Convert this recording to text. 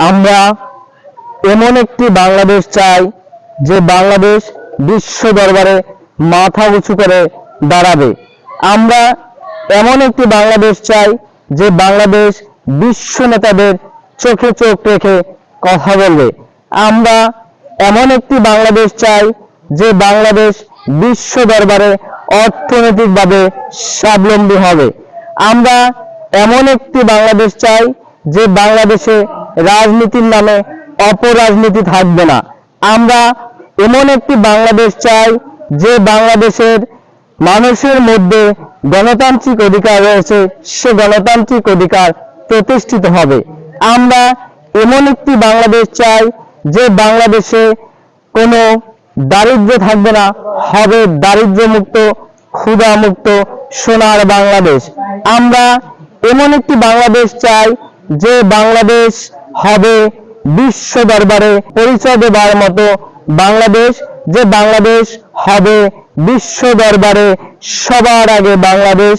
আমরা এমন একটি বাংলাদেশ চাই যে বাংলাদেশ বিশ্ব দরবারে মাথা উঁচু করে দাঁড়াবে। আমরা এমন একটি বাংলাদেশ চাই যে বাংলাদেশ বিশ্ব নেতাদের চোখে চোখ রেখে কথা বলবে। আমরা এমন একটি বাংলাদেশ চাই যে বাংলাদেশ বিশ্ব দরবারে অর্থনৈতিকভাবে স্বাবলম্বী হবে। আমরা এমন একটি বাংলাদেশ চাই যে বাংলাদেশে রাজনীতির নামে অপরাজনীতি থাকবে না। আমরা এমন একটি বাংলাদেশ চাই যে বাংলাদেশের মানুষের মধ্যে গণতান্ত্রিক অধিকার রয়েছে, সে গণতান্ত্রিক অধিকার প্রতিষ্ঠিত হবে। আমরা এমন একটি বাংলাদেশ চাই যে বাংলাদেশে কোনো দারিদ্র্য থাকবে না, হবে দারিদ্র্যমুক্ত, ক্ষুধামুক্ত সোনার বাংলাদেশ। আমরা এমন একটি বাংলাদেশ চাই যে বাংলাদেশ হবে বিশ্ব দরবারে পরিচয় দেবার মতো বাংলাদেশ, যে বাংলাদেশ হবে বিশ্ব দরবারে সবার আগে বাংলাদেশ।